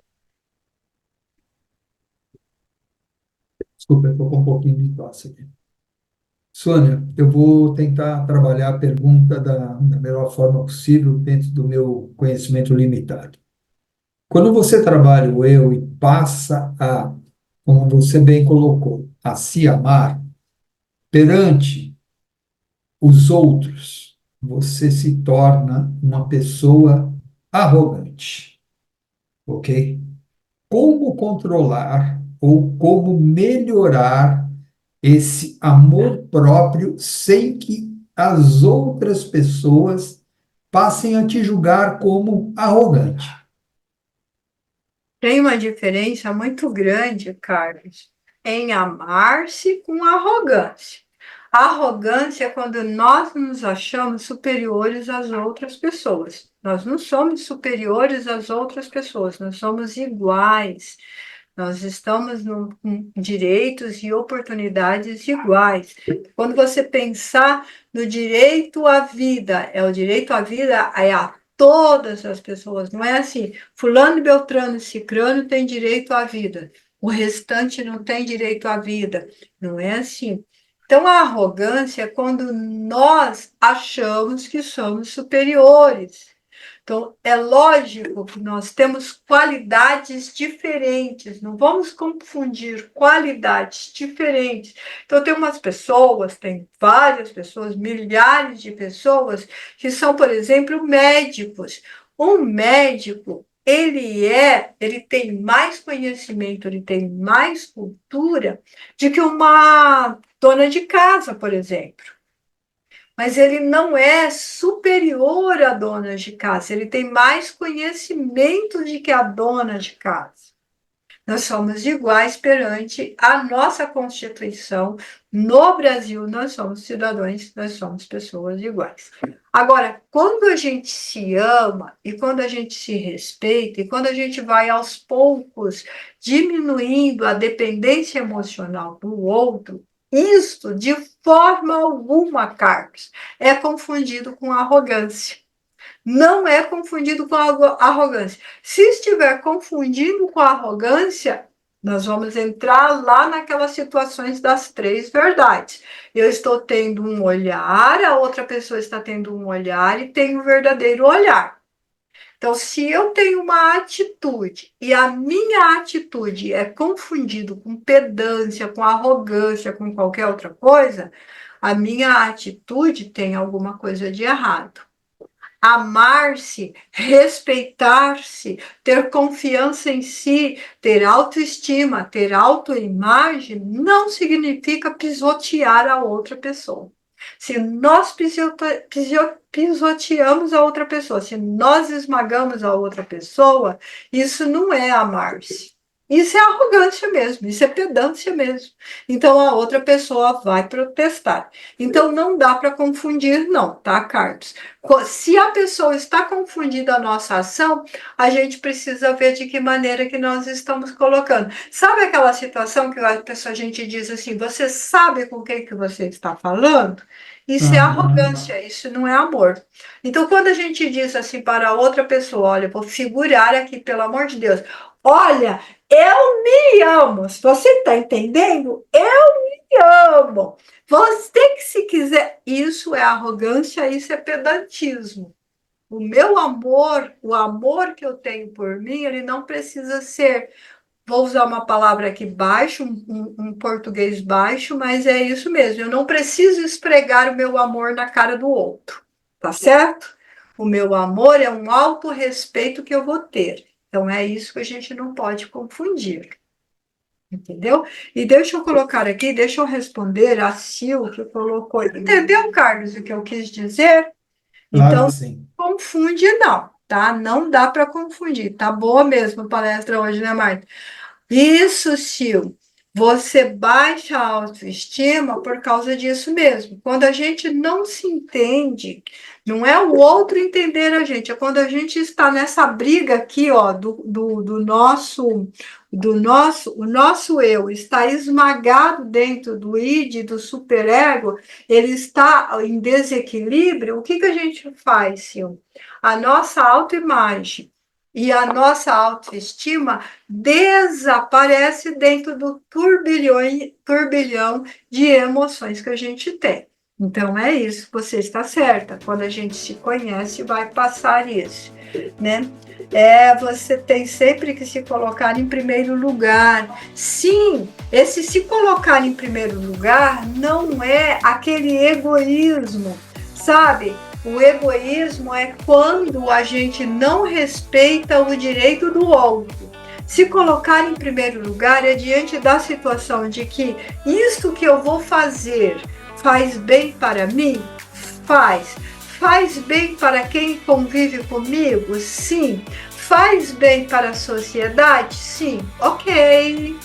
[SPEAKER 4] Desculpa, eu estou com um pouquinho de tosse aqui. Sônia, eu vou tentar trabalhar a pergunta da melhor forma possível dentro do meu conhecimento limitado. Quando você trabalha o eu e passa a, como você bem colocou, a se amar perante os outros, você se torna uma pessoa arrogante, ok? Como controlar ou como melhorar esse amor próprio sem que as outras pessoas passem a te julgar como arrogante?
[SPEAKER 1] Tem uma diferença muito grande, Carlos, em amar-se com arrogância. A arrogância é quando nós nos achamos superiores às outras pessoas. Nós não somos superiores às outras pessoas, nós somos iguais. Nós estamos com direitos e oportunidades iguais. Quando você pensar no direito à vida, o direito à vida é a todas as pessoas. Não é assim, fulano, beltrano, cicrano tem direito à vida. O restante não tem direito à vida. Não é assim. Então, a arrogância é quando nós achamos que somos superiores. Então, é lógico que nós temos qualidades diferentes, não vamos confundir qualidades diferentes. Então, tem várias pessoas, milhares de pessoas, que são, por exemplo, médicos. Um médico, ele tem mais conhecimento, ele tem mais cultura do que uma dona de casa, por exemplo. Mas ele não é superior à dona de casa, ele tem mais conhecimento do que a dona de casa. Nós somos iguais perante a nossa Constituição. No Brasil, nós somos cidadãos, nós somos pessoas iguais. Agora, quando a gente se ama e quando a gente se respeita e quando a gente vai aos poucos diminuindo a dependência emocional do outro, isso, de forma alguma, Carlos, é confundido com arrogância. Não é confundido com arrogância. Se estiver confundindo com arrogância, nós vamos entrar lá naquelas situações das 3 verdades. Eu estou tendo um olhar, a outra pessoa está tendo um olhar e tem um verdadeiro olhar. Então, se eu tenho uma atitude e a minha atitude é confundido com pedância, com arrogância, com qualquer outra coisa, a minha atitude tem alguma coisa de errado. Amar-se, respeitar-se, ter confiança em si, ter autoestima, ter autoimagem, não significa pisotear a outra pessoa. Se nós pisoteamos a outra pessoa, se nós esmagamos a outra pessoa, isso não é amar-se. Isso é arrogância mesmo, isso é pedância mesmo. Então a outra pessoa vai protestar. Então não dá para confundir, não, tá, Carlos? Se a pessoa está confundindo a nossa ação, a gente precisa ver de que maneira que nós estamos colocando. Sabe aquela situação que a gente diz assim, você sabe com quem que você está falando? Isso é arrogância, isso não é amor. Então, quando a gente diz assim para outra pessoa, olha, vou figurar aqui, pelo amor de Deus, olha, eu me amo. Se você está entendendo, eu me amo. Você que se quiser, isso é arrogância, isso é pedantismo. O meu amor, o amor que eu tenho por mim, ele não precisa ser, vou usar uma palavra aqui baixo, um português baixo, mas é isso mesmo. Eu não preciso esfregar o meu amor na cara do outro, tá certo? O meu amor é um autorrespeito que eu vou ter. Então, é isso que a gente não pode confundir. Entendeu? E deixa eu colocar aqui, deixa eu responder a Sil, que colocou. Entendeu, Carlos, o que eu quis dizer?
[SPEAKER 4] Claro
[SPEAKER 1] Então,
[SPEAKER 4] que sim.
[SPEAKER 1] não confunde, não, tá? Não dá para confundir. Tá boa mesmo a palestra hoje, né, Marta? Isso, Sil. Você baixa a autoestima por causa disso mesmo. Quando a gente não se entende, não é o outro entender a gente, é quando a gente está nessa briga aqui, ó, o nosso eu está esmagado dentro do id, do superego, ele está em desequilíbrio. O que a gente faz, Sil? A nossa autoimagem e a nossa autoestima desaparece dentro do turbilhão de emoções que a gente tem. Então é isso, você está certa. Quando a gente se conhece, vai passar isso, né? Você tem sempre que se colocar em primeiro lugar. Sim, esse se colocar em primeiro lugar não é aquele egoísmo, sabe? O egoísmo é quando a gente não respeita o direito do outro. Se colocar em primeiro lugar é diante da situação de que isto que eu vou fazer faz bem para mim? Faz. Faz bem para quem convive comigo? Sim. Faz bem para a sociedade? Sim. Ok.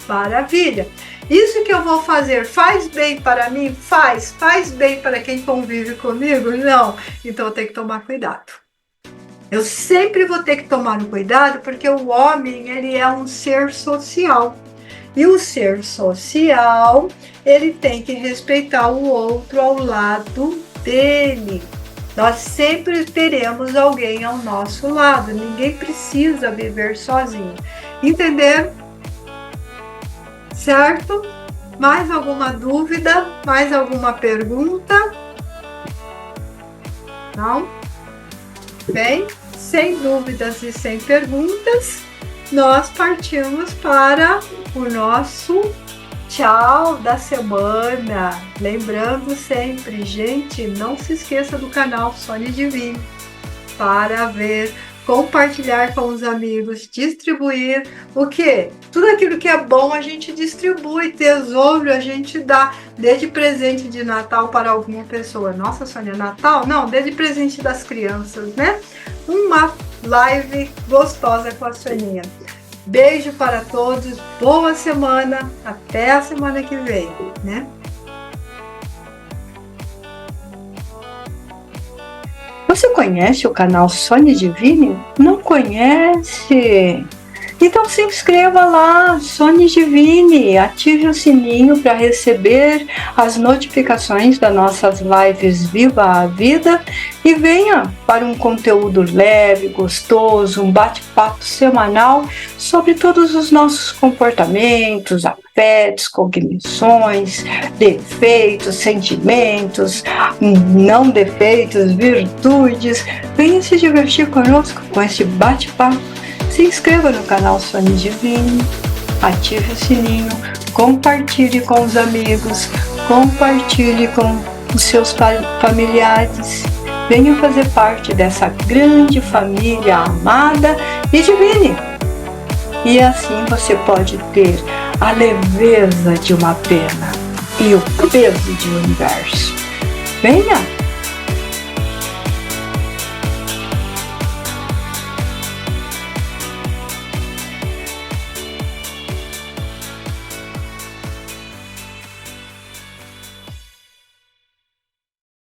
[SPEAKER 1] Maravilha. Isso que eu vou fazer faz bem para mim? Faz bem para quem convive comigo? Não. Então eu tenho que tomar cuidado. Eu sempre vou ter que tomar um cuidado, porque o homem, ele é um ser social. E o ser social, ele tem que respeitar o outro ao lado dele. Nós sempre teremos alguém ao nosso lado. Ninguém precisa viver sozinho. Entenderam? Certo? Mais alguma dúvida? Mais alguma pergunta? Não? Bem, sem dúvidas e sem perguntas, nós partimos para o nosso tchau da semana. Lembrando sempre, gente, não se esqueça do canal Sônia Divine para ver, compartilhar com os amigos, distribuir o quê? Tudo aquilo que é bom a gente distribui, tesouro a gente dá, desde presente de Natal para alguma pessoa. Nossa, Sônia, Natal? Não, desde presente das crianças, né? Uma live gostosa com a Soninha. Beijo para todos, boa semana, até a semana que vem, né? Você conhece o canal Sônia Divine? Não conhece? Então se inscreva lá, Sônia Divine, ative o sininho para receber as notificações das nossas lives Viva a Vida e venha para um conteúdo leve, gostoso, um bate-papo semanal sobre todos os nossos comportamentos, afetos, cognições, defeitos, sentimentos, não defeitos, virtudes. Venha se divertir conosco com este bate-papo. Se inscreva no canal Sônia Divine, ative o sininho, compartilhe com os amigos, compartilhe com os seus familiares. Venha fazer parte dessa grande família amada e divine. E assim você pode ter a leveza de uma pena e o peso de um universo. Venha!